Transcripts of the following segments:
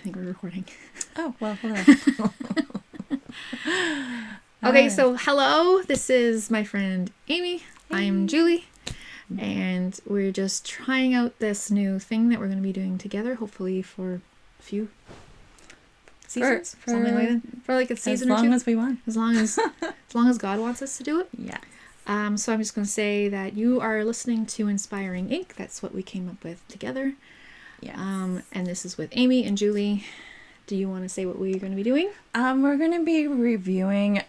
think we're recording. Oh, well, hello. Okay, so hello. This is my friend Amy. I'm Julie. And we're just trying out this new thing that we're going to be doing together, hopefully for a few seasons. Something like that. For like a season or two. As long as we want. As long as God wants us to do it. Yeah. So I'm just going to say that you are listening to Inspiring Inc. That's what we came up with together. Yes. And this is with Amy and Julie. Do you want to say what we're going to be doing? We're going to be reviewing,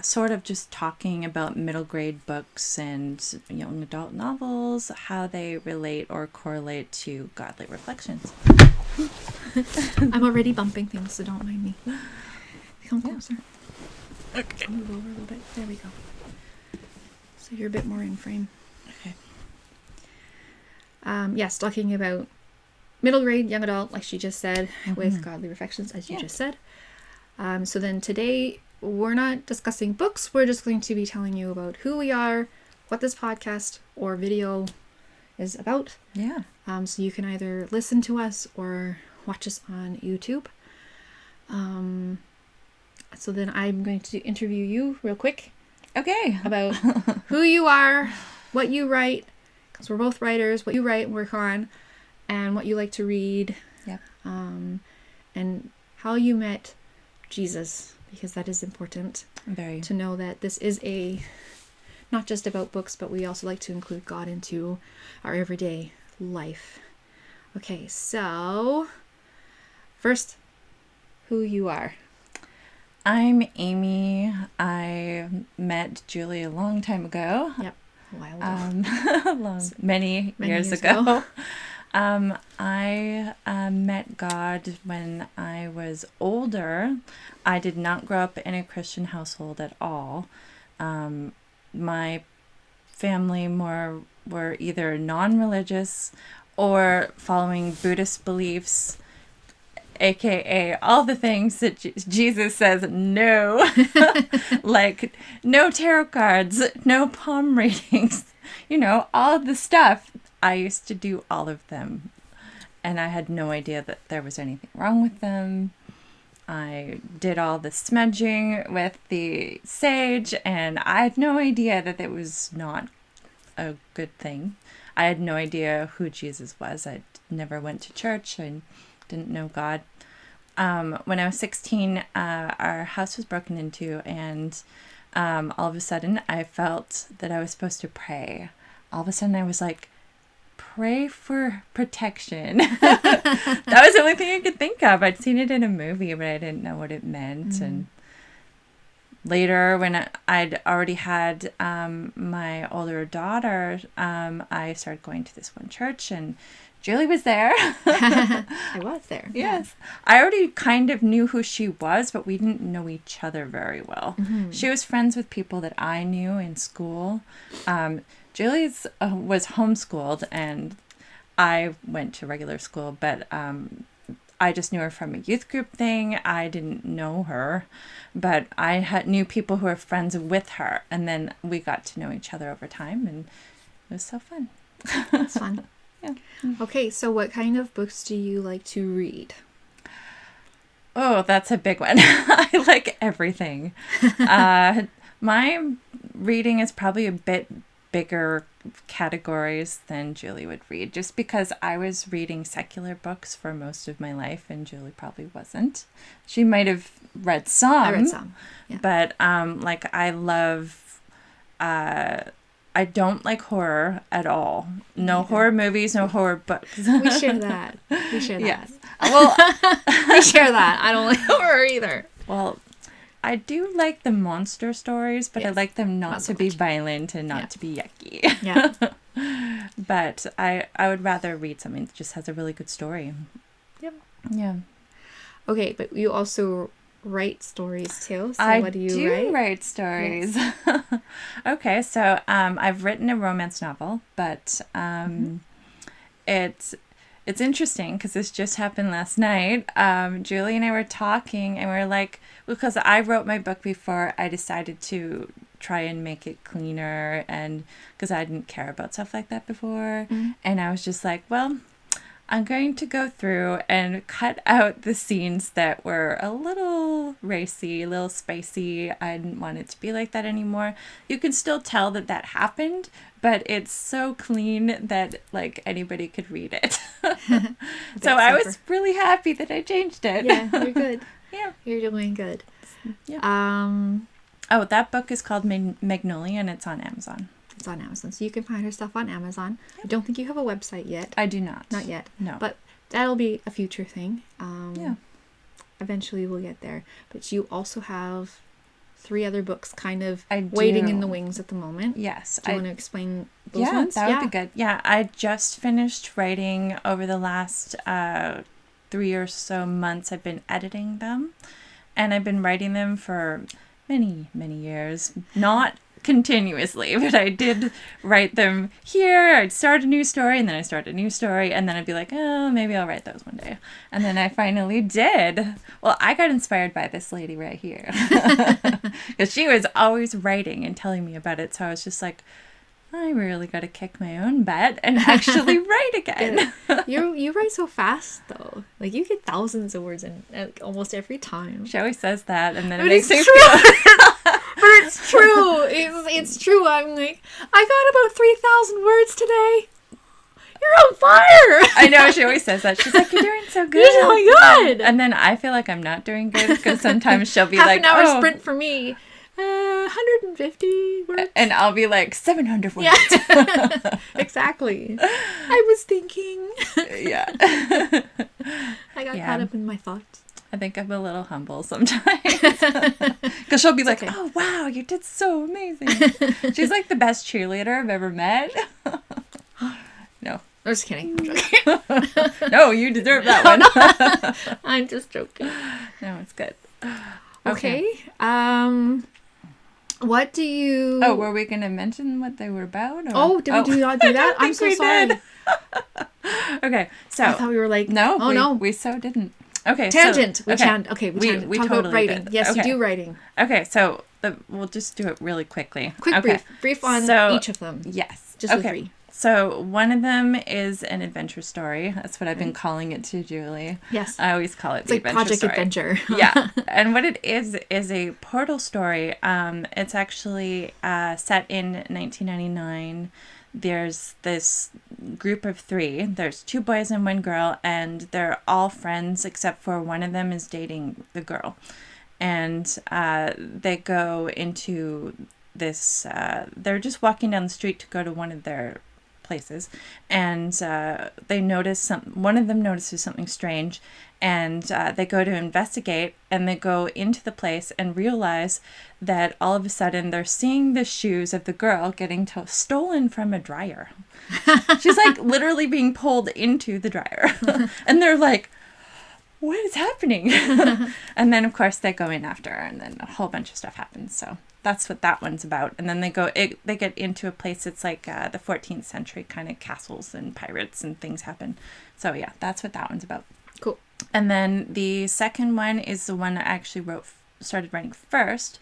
sort of just talking about middle grade books and young adult novels, how they relate or correlate to godly reflections. I'm already bumping things, so don't mind me. Come closer. Okay. I'll move over a little bit. There we go. So you're a bit more in frame. Okay. Yes, talking about middle grade, young adult, like she just said, with godly reflections, as you just said. So then today, we're not discussing books. We're just going to be telling you about who we are, what this podcast or video is about. Yeah. So you can either listen to us or watch us on YouTube. So then I'm going to interview you real quick. Okay. About who you are, what you write, because we're both writers, what you write and work on, and what you like to read. Yep. And how you met Jesus, because that is important. Very. To know that this is not just about books, but we also like to include God into our everyday life. Okay, so first, who you are. I'm Amy. I met Julie a long time ago. Yep, a while ago. Many years ago. I met God when I was older. I did not grow up in a Christian household at all. My family were either non-religious or following Buddhist beliefs, aka all the things that Jesus says no, like no tarot cards, no palm readings, all of the stuff. I used to do all of them, and I had no idea that there was anything wrong with them. I did all the smudging with the sage, and I had no idea that it was not a good thing. I had no idea who Jesus was. I never went to church and didn't know God. When I was 16, our house was broken into, and all of a sudden I felt that I was supposed to pray. All of a sudden I was like, pray for protection. That was the only thing I could think of. I'd seen it in a movie, but I didn't know what it meant. And later, when I'd already had my older daughter, I started going to this one church, and Julie was there. I was there. Yes. I already kind of knew who she was, but we didn't know each other very well. Mm-hmm. She was friends with people that I knew in school. Julie's was homeschooled, and I went to regular school, but I just knew her from a youth group thing. I didn't know her, but I knew people who were friends with her, and then we got to know each other over time, and it was so fun. That's fun. Yeah. Okay, so what kind of books do you like to read? Oh, that's a big one. I like everything. My reading is probably a bit bigger categories than Julie would read, just because I was reading secular books for most of my life, and Julie probably wasn't. She might have read some. I read some, yeah. But I love, I don't like horror at all. No horror movies, no horror books. We share that. Yes. Well, we share that. I don't like horror either. Well, I do like the monster stories, but I like them not to be violent and not to be yucky. Yeah. But I would rather read something that just has a really good story. Yep. Yeah. Okay, but you also write stories too. So I what do you write stories. Yes. Okay, so I've written a romance novel, but it's interesting because this just happened last night. Julie and I were talking, and we were like, because I wrote my book before I decided to try and make it cleaner, and because I didn't care about stuff like that before. And I was just like, well, I'm going to go through and cut out the scenes that were a little racy, a little spicy. I didn't want it to be like that anymore. You can still tell that that happened, but it's so clean that like anybody could read it. So I was really happy that I changed it. Yeah, you're good. Yeah. You're doing good. Yeah. Oh, that book is called Magnolia, and it's on Amazon. It's on Amazon, so you can find her stuff on Amazon. Yep. I don't think you have a website yet. I do not. Not yet. No. But that'll be a future thing. Yeah. Eventually we'll get there. But you also have 3 other books kind of waiting in the wings at the moment. Yes. Do you want to explain those ones? That would be good. Yeah, I just finished writing over the last 3 or so months. I've been editing them, and I've been writing them for many, many years. Not continuously, but I did write them here. I'd start a new story, and then I start a new story, and then I'd be like, oh, maybe I'll write those one day. And then I finally did. Well, I got inspired by this lady right here, because she was always writing and telling me about it. So I was just like, I really got to kick my own butt and actually write again. You write so fast, though. Like, you get thousands of words in almost every time. She always says that, and then but it makes me feel... But it's true. It's true. I'm like, I got about 3,000 words today. You're on fire. I know, she always says that. She's like, you're doing so good. You're doing good. And then I feel like I'm not doing good, because sometimes she'll be half like, an hour sprint for me. 150 words. And I'll be like, 700 words. Yeah. Exactly. I was thinking. Yeah. I got caught up in my thoughts. I think I'm a little humble sometimes. Because she'll be like, oh, wow, you did so amazing. She's like the best cheerleader I've ever met. No. I'm just kidding. I'm joking. No, you deserve that one. I'm just joking. No, it's good. Okay. What do you... Oh, were we going to mention what they were about? Or... Oh, did we not do that? I'm so sorry. Okay, so... I thought we were like... No, we so didn't. Okay, tangent. So, we talk totally about writing. did. Yes, okay. you do writing. Okay, so we'll just do it really quickly. Brief on each of them. Yes. Just the 3. So one of them is an adventure story. That's what I've been calling it to Julie. Yes. I always call it the adventure Project story. Adventure. Yeah. And what it is a portal story. It's actually set in 1999. There's this group of 3. There's 2 boys and 1 girl, and they're all friends except for one of them is dating the girl. And they go into this, they're just walking down the street to go to one of their places, and they notice one of them notices something strange, and they go to investigate, and they go into the place and realize that all of a sudden they're seeing the shoes of the girl getting stolen from a dryer. She's like literally being pulled into the dryer. And they're like, what is happening? And then of course they go in after her, and then a whole bunch of stuff happens. So that's what that one's about. And then they get into a place that's like the 14th century kind of castles and pirates and things happen. So yeah, that's what that one's about. Cool. And then the second one is the one I actually started writing first.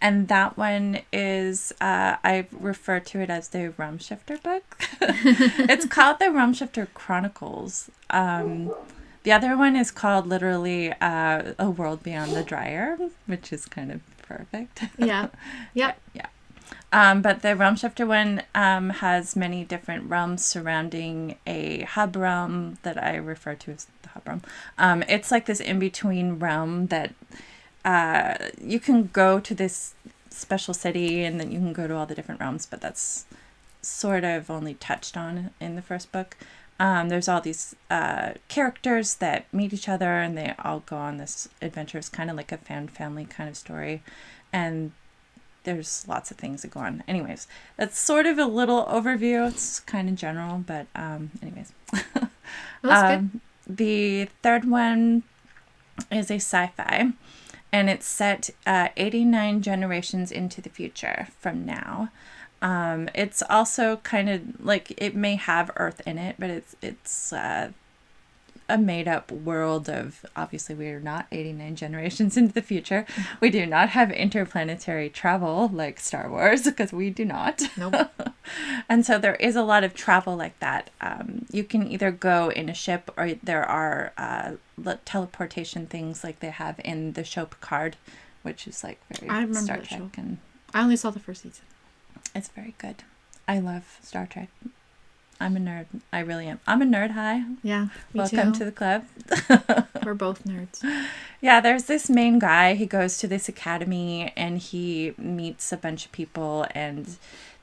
And that one is, I refer to it as the Rum Shifter book. It's called the Rum Shifter Chronicles. The other one is called literally A World Beyond the Dryer, which is kind of perfect. Yeah. Yep. Yeah. But the Rum Shifter one has many different rums surrounding a hub rum that I refer to as the hub rum. It's like this in-between rum that you can go to this special city, and then you can go to all the different rums, but that's sort of only touched on in the first book. There's all these characters that meet each other, and they all go on this adventure. It's kind of like a found family kind of story, and there's lots of things that go on. Anyways, that's sort of a little overview. It's kind of general, but anyways. That's good. The third one is a sci-fi, and it's set 89 generations into the future from now. It's also kind of like, it may have Earth in it, but it's a made up world of, obviously we are not 89 generations into the future. We do not have interplanetary travel like Star Wars, because we do not. Nope. And so there is a lot of travel like that. You can either go in a ship, or there are teleportation things like they have in the show Picard, which is like very I remember Star that Trek, show. and I only saw the first season. it's very good. I love Star Trek. I'm a nerd. I really am. I'm a nerd. Hi. Yeah, me Welcome too. to the club. We're both nerds. Yeah, there's this main guy. He goes to this academy and he meets a bunch of people, and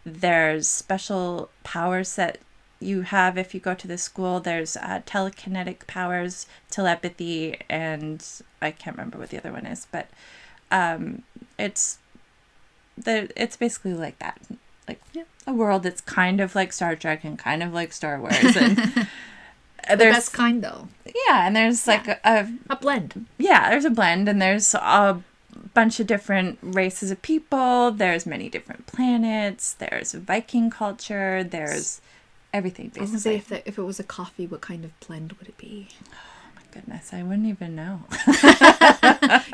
there's special powers that you have if you go to this school. There's telekinetic powers, telepathy, and I can't remember what the other one is, but it's basically like that. Like a world that's kind of like Star Trek and kind of like Star Wars. And The best kind, though. yeah, and there's like a blend. Yeah, there's a blend, and there's a bunch of different races of people. There's many different planets. There's Viking culture. There's everything, basically. I was going to say, if it was a coffee, what kind of blend would it be? Oh my goodness, I wouldn't even know.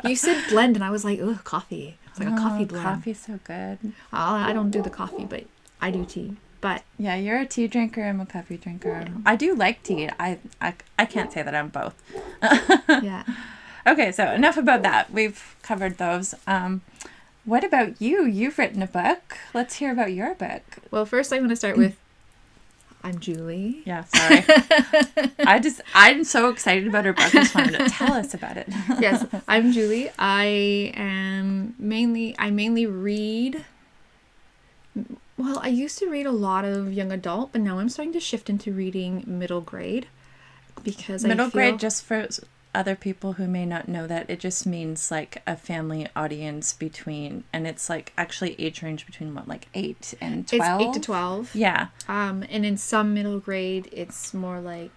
You said blend, and I was like, ugh, coffee. It's like a coffee blend. Coffee's so good. I don't do the coffee, but I do tea. But yeah, you're a tea drinker. I'm a coffee drinker. Yeah. I do like tea. I can't say that I'm both. Yeah. Okay, so enough about that. We've covered those. What about you? You've written a book. Let's hear about your book. Well, first I'm going to start with, I'm Julie. Yeah, sorry. I'm so excited about her book. I just wanted to tell us about it. Yes, I'm Julie. I mainly read. Well, I used to read a lot of young adult, but now I'm starting to shift into reading middle grade, because middle grade, just for other people who may not know that, it just means like a family audience between, and it's like actually age range between what, like 8 and 12? It's 8 to 12. Yeah. And in some middle grade, it's more like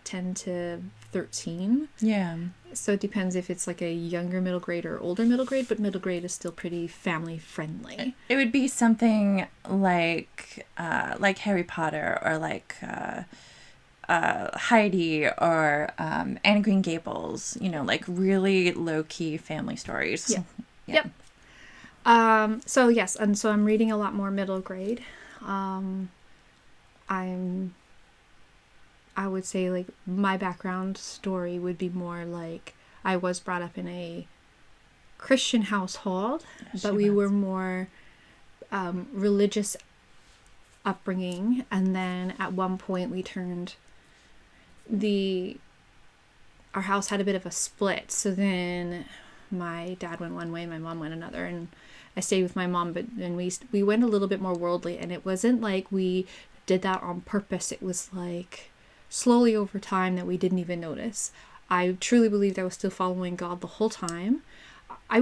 10 to 13. Yeah. So it depends if it's like a younger middle grade or older middle grade, but middle grade is still pretty family friendly. It would be something like Harry Potter, or like Heidi, or Anne Green Gables, like really low-key family stories. Yeah. Yep. So yes, and so I'm reading a lot more middle grade. I would say like my background story would be more like I was brought up in a Christian household, but we were more religious upbringing, and then at one point we turned our house had a bit of a split, so then my dad went one way and my mom went another, and I stayed with my mom, but then we went a little bit more worldly, and it wasn't like we did that on purpose. It was like slowly over time that we didn't even notice. I truly believed I was still following God the whole time. I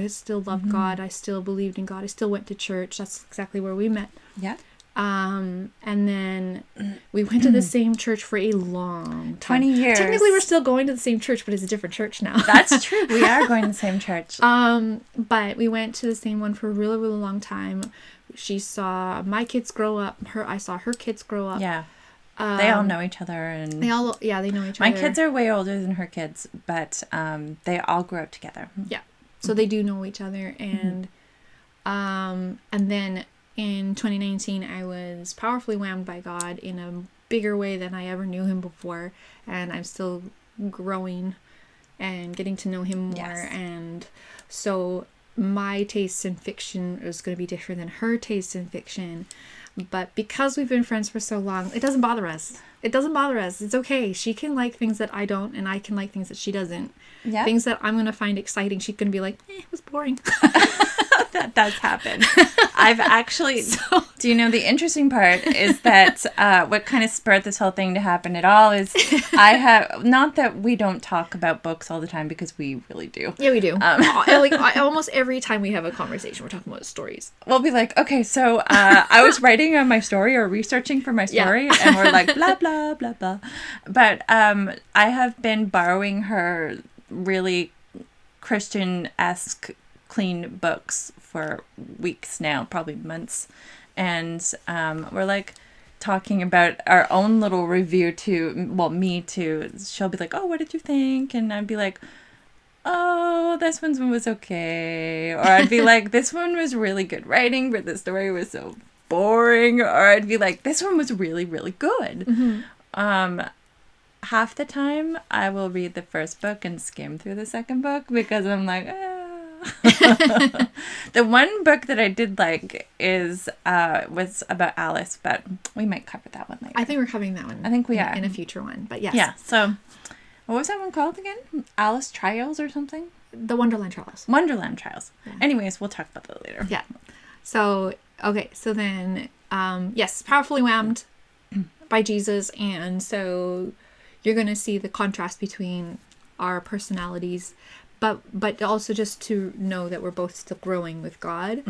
still loved God. I still believed in God. I still went to church. That's exactly where we met. Yeah. And then we went to the same church for a long time. 20 years. Technically, we're still going to the same church, but it's a different church now. That's true. We are going to the same church. But we went to the same one for a really, really long time. She saw my kids grow up. I saw her kids grow up. Yeah. They all know each other, and they know each other. My kids are way older than her kids, but they all grew up together. Yeah. So they do know each other, and then in 2019, I was powerfully whammed by God in a bigger way than I ever knew him before, and I'm still growing and getting to know him more. Yes. And so my taste in fiction is going to be different than her taste in fiction, but because we've been friends for so long, it doesn't bother us. It's okay. She can like things that I don't, and I can like things that she doesn't. Yeah. Things that I'm going to find exciting, she's going to be like, it was boring. That does happen. I've actually... do you know the interesting part is that what kind of spurred this whole thing to happen at all is I have... Not that we don't talk about books all the time, because we really do. Yeah, we do. Almost every time we have a conversation, we're talking about stories. We'll be like, okay, so I was writing on my story or researching for my story, and we're like, blah, blah, blah, blah. But I have been borrowing her really Christian-esque clean books for weeks now, probably months, and we're like, talking about our own little review to, well, me too, she'll be like, oh, what did you think? And I'd be like, oh, this one was okay. Or I'd be like, this one was really good writing, but the story was so boring. Or I'd be like, this one was really, really good. Half the time, I will read the first book and skim through the second book because I'm like, The one book that I did like was about Alice, but we might cover that one later. I think we're covering that one. I think we are. In a future one, but yes. Yeah, so what was that one called again? Alice Trials or something? The Wonderland Trials. Wonderland Trials. Yeah. Anyways, we'll talk about that later. Yeah. So, okay. So then, yes, powerfully whammed by Jesus. And so you're going to see the contrast between our personalities, but also just to know that we're both still growing with God.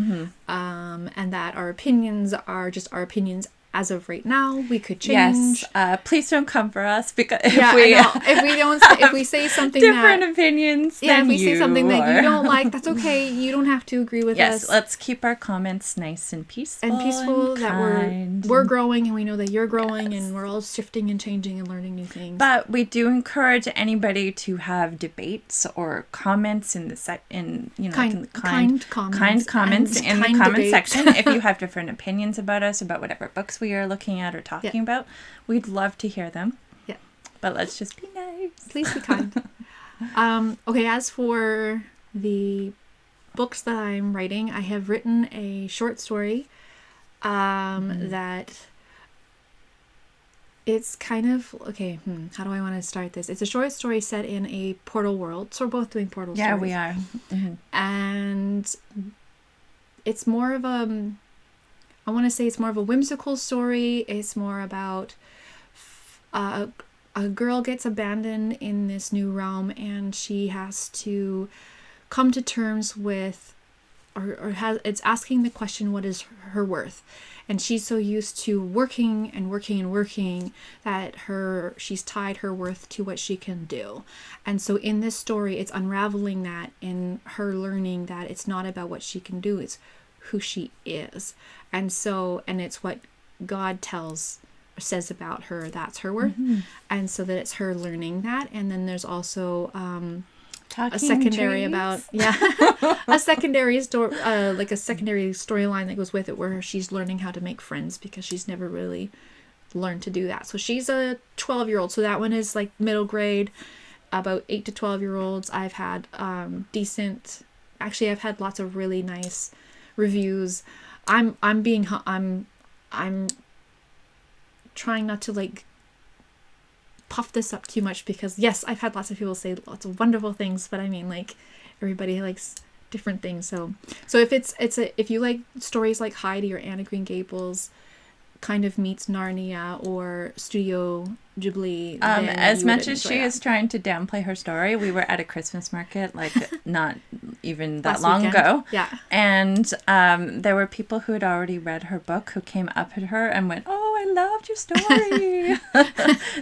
And that our opinions are just our opinions as of right now. We could change. Yes. Please don't come for us because if we say something different opinions. Yeah, if we say something that you don't like, that's okay. You don't have to agree with us. Yes, let's keep our comments nice and peaceful. And that we're growing, and we know that you're growing, and we're all shifting and changing and learning new things. But we do encourage anybody to have debates or comments in the kind comments in the comment section. If you have different opinions about us, about whatever books we are looking at or talking about, we'd love to hear them. Yeah. But let's just be nice. Please be kind. Okay, as for the books that I'm writing, I have written a short story that it's kind of, okay, how do I want to start this? It's a short story set in a portal world. So we're both doing portal stories. Yeah, we are. And it's more of I want to say it's more of a whimsical story. It's more about a girl gets abandoned in this new realm, and she has to come to terms with, it's asking the question, what is her worth? And she's so used to working and working and working that she's tied her worth to what she can do. And so in this story, it's unraveling that, and her learning that it's not about what she can do, it's who she is. And it's what God says about her, that's her worth. And so that it's her learning that. And then there's also a secondary a secondary story, like a secondary storyline that goes with it, where she's learning how to make friends because she's never really learned to do that. So she's a 12-year-old. So that one is like middle grade, about 8 to 12-year-olds. I've had I've had lots of really nice reviews. I'm trying not to like puff this up too much, because yes, I've had lots of people say lots of wonderful things, but I mean, like, everybody likes different things. So if you like stories like Heidi or Anna Green Gables kind of meets Narnia or Studio Ghibli, as much as she is trying to downplay her story, we were at a Christmas market like not even that long ago, and there were people who had already read her book who came up at her and went, "Oh, I loved your story."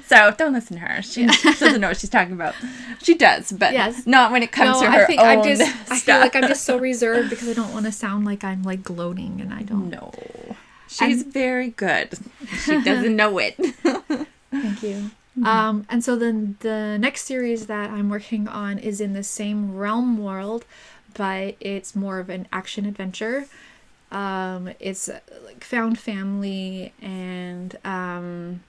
So don't listen to her. She doesn't know what she's talking about. She does, but not when it comes to her own stuff. I feel like I'm just so reserved because I don't want to sound like I'm like gloating, and I don't. No, she's very good. She doesn't know it. Thank you. And so then the next series that I'm working on is in the same realm world, but it's more of an action adventure. It's like found family and kind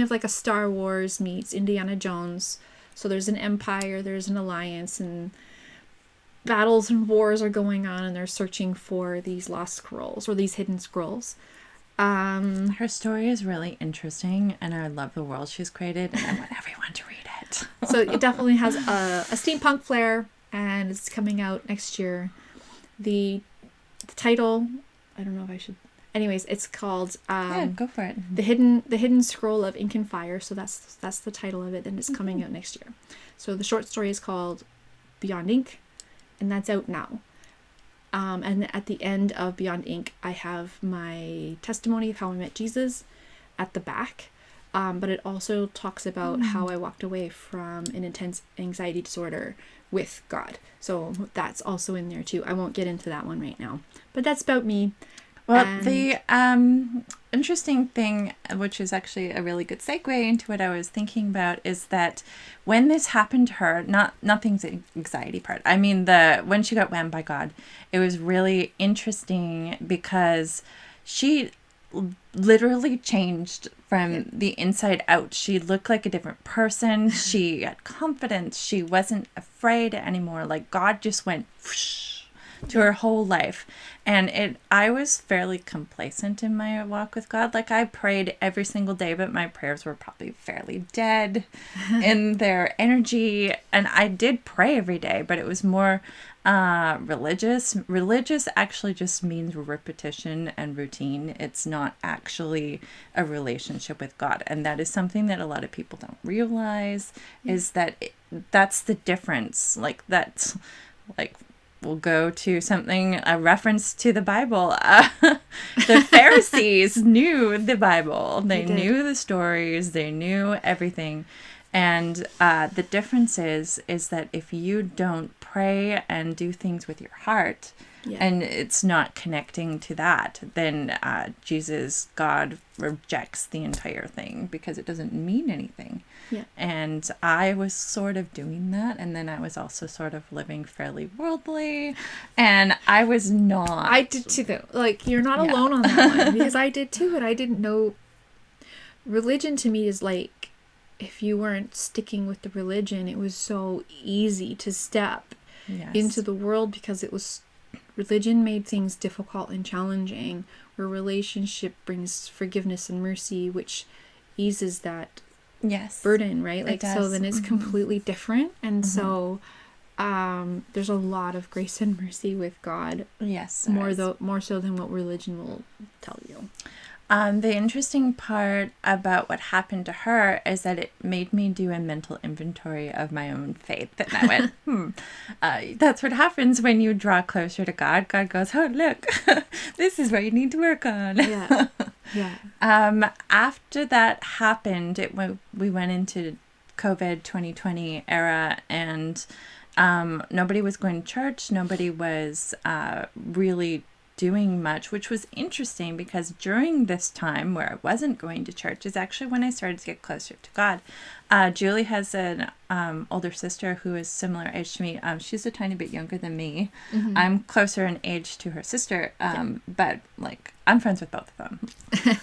of like a Star Wars meets Indiana Jones. So there's an empire, there's an alliance, and battles and wars are going on, and they're searching for these lost scrolls or these hidden scrolls. Her story is really interesting, and I love the world she's created, and I want everyone to read it. So it definitely has a steampunk flair, and it's coming out next year. The title, I don't know if I should. Anyways, it's called go for it. The Hidden Scroll of Ink and Fire. So that's the title of it, and it's coming out next year. So the short story is called Beyond Ink, and that's out now. And at the end of Beyond Ink, I have my testimony of how I met Jesus at the back. But it also talks about how I walked away from an intense anxiety disorder with God. So that's also in there too. I won't get into that one right now. But that's about me. Well, And the interesting thing, which is actually a really good segue into what I was thinking about, is that when this happened to her, nothing's the anxiety part. I mean, when she got whammed by God, it was really interesting because she literally changed from the inside out. She looked like a different person. She had confidence. She wasn't afraid anymore. Like God just went whoosh to her whole life. And I was fairly complacent in my walk with God. Like I prayed every single day, but my prayers were probably fairly dead in their energy. And I did pray every day, but it was more religious. Religious actually just means repetition and routine. It's not actually a relationship with God. And that is something that a lot of people don't realize, is that that's the difference. Like that's like, we'll go to something, a reference to the Bible. The Pharisees knew the Bible. They knew the stories. They knew everything. And the difference is that if you don't pray and do things with your heart, and it's not connecting to that, then Jesus, God, rejects the entire thing because it doesn't mean anything. Yeah. And I was sort of doing that. And then I was also sort of living fairly worldly. And I was not. I did too, though. Like, you're not alone on that one. Because I did too, and I didn't know. Religion to me is like, if you weren't sticking with the religion, it was so easy to step into the world because religion made things difficult and challenging, where relationship brings forgiveness and mercy, which eases that burden, right? Like, so then it's completely different. And so there's a lot of grace and mercy with God. Yes. More so than what religion will tell you. The interesting part about what happened to her is that it made me do a mental inventory of my own faith. And I went, that's what happens when you draw closer to God. God goes, oh, look, this is what you need to work on. Yeah. Yeah. After that happened, we went into COVID 2020 era, and nobody was going to church. Nobody was really doing much, which was interesting because during this time where I wasn't going to church is actually when I started to get closer to God. Julie has an older sister who is similar age to me. She's a tiny bit younger than me. Mm-hmm. I'm closer in age to her sister, but like I'm friends with both of them.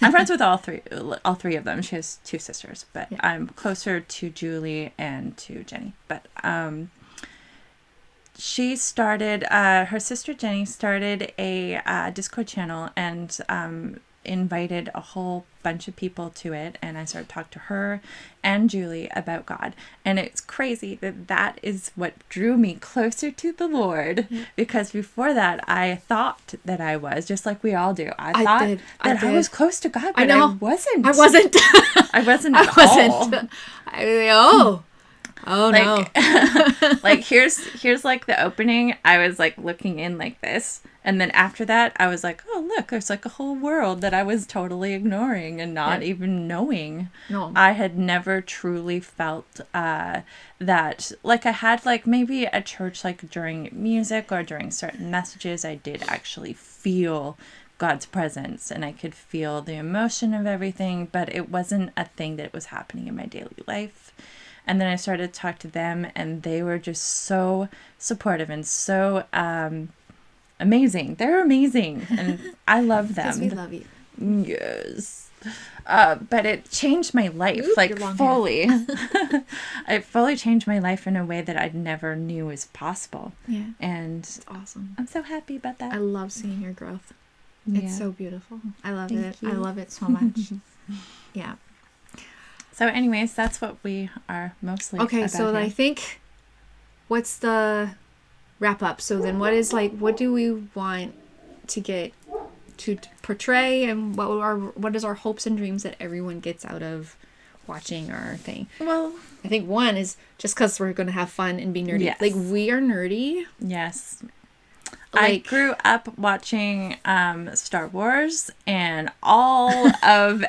I'm friends with all three of them. She has two sisters, but I'm closer to Julie and to Jenny. But she started, her sister Jenny started a Discord channel and invited a whole bunch of people to it. And I started talking to her and Julie about God. And it's crazy that is what drew me closer to the Lord. Because before that, I thought that I was, just like we all do. I thought that I was close to God, but I wasn't. I wasn't. I wasn't at all. Oh like, no. Like here's like the opening. I was like looking in like this, and then after that I was like, oh look, there's like a whole world that I was totally ignoring and not even knowing. No. I had never truly felt that, like I had like maybe at church, like during music or during certain messages, I did actually feel God's presence and I could feel the emotion of everything, but it wasn't a thing that was happening in my daily life. And then I started to talk to them, and they were just so supportive and so amazing. They're amazing, and I love them. Because we love you. Yes. But it changed my life, like fully. It fully changed my life in a way that I never knew was possible. Yeah. And it's awesome. I'm so happy about that. I love seeing your growth. Yeah. It's so beautiful. I love it. You. I love it so much. Yeah. So anyways, that's what we are mostly about. Okay, so here. I think, what's the wrap up? So then what do we want to get to portray, and what is our hopes and dreams that everyone gets out of watching our thing? Well, I think one is just because we're going to have fun and be nerdy. Yes. Like, we are nerdy. Yes. Like, I grew up watching Star Wars and all of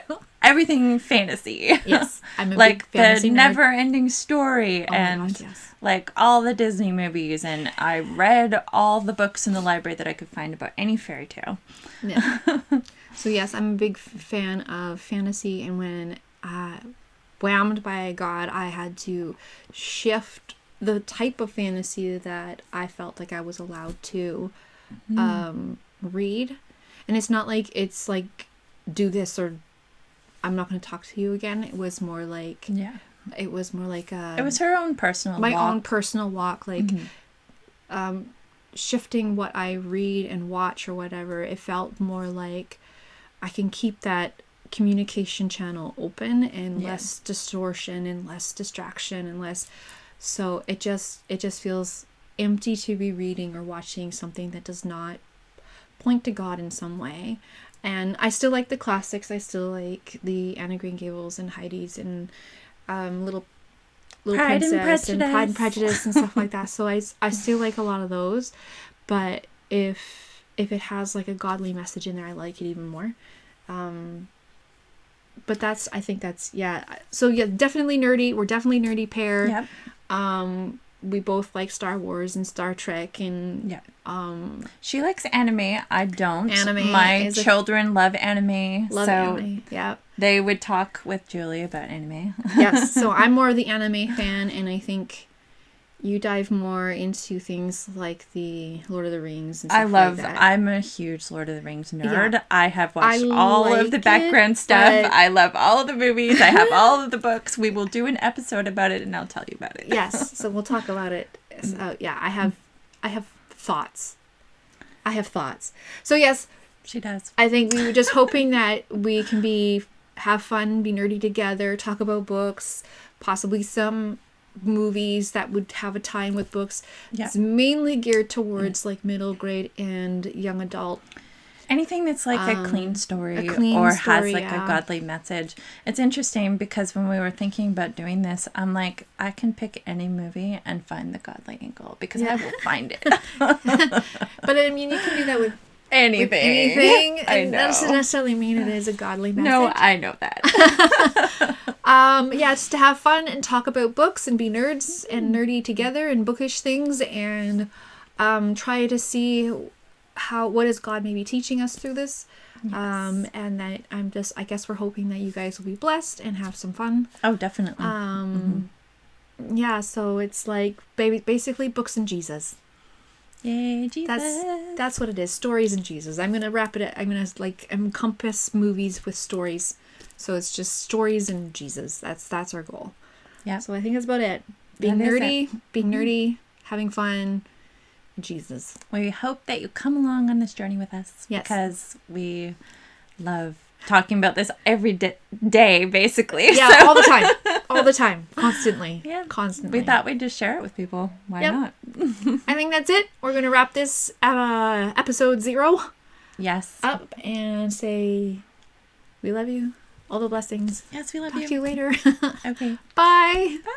everything fantasy. Yes, I'm a like big fantasy the nerd. never-ending story Oh my and gosh, yes. like all the Disney movies, and I read all the books in the library that I could find about any fairy tale. Yeah. So yes, I'm a big fan of fantasy, and when whammed by God, I had to shift the type of fantasy that I felt like I was allowed to read. And it's not like it's like do this or I'm not going to talk to you again. It was more like it was more like it was her own personal my walk. own personal walk, like shifting what I read and watch or whatever. It felt more like I can keep that communication channel open and less distortion and less distraction and less. So it just feels empty to be reading or watching something that does not point to God in some way. And I still like the classics. I still like the Anna Green Gables and Heidi's and Little Pride and Princess and Pride and Prejudice. Prejudice and stuff like that. So I still like a lot of those, but if it has like a godly message in there, I like it even more. But I think that's so yeah, definitely nerdy. We're definitely nerdy pair. Yep. We both like Star Wars and Star Trek and she likes anime. I don't. Anime My is children love anime. love so anime. Yeah. they would talk with Julie about anime. Yes. So I'm more the anime fan, and I think you dive more into things like the Lord of the Rings and stuff like that. I'm a huge Lord of the Rings nerd. Yeah. I have watched all of the background stuff. I love all of the movies. I have all of the books. We will do an episode about it and I'll tell you about it. Yes. So we'll talk about it. So, yeah, I have thoughts. So yes, She does. I think we were just hoping that we can have fun, be nerdy together, talk about books, possibly some movies that would have a tie-in with books. Yeah. It's mainly geared towards like middle grade and young adult. Anything that's like a clean story story, or has like a godly message. It's interesting because when we were thinking about doing this, I'm like, I can pick any movie and find the godly angle because I will find it. But I mean, you can do that with anything. I know. That doesn't necessarily mean it is a godly message. No, I know that. It's to have fun and talk about books and be nerds and nerdy together and bookish things and try to see what is God maybe teaching us through this. Yes. And that I guess we're hoping that you guys will be blessed and have some fun. Oh, definitely. Yeah, so it's like basically books and Jesus. Yay, Jesus. That's what it is. Stories and Jesus. I'm going to wrap it. I'm going to encompass movies with stories. So it's just stories and Jesus. That's our goal. Yeah. So I think that's about it. Being nerdy, having fun, Jesus. We hope that you come along on this journey with us. Yes. Because we love talking about this every day, basically. Yeah, so. all the time, constantly. Yeah, constantly. We thought we'd just share it with people. Why not? I think that's it. We're going to wrap this episode 0 up and say we love you. All the blessings. Yes, we love you. Talk to you later. Okay. Bye. Bye.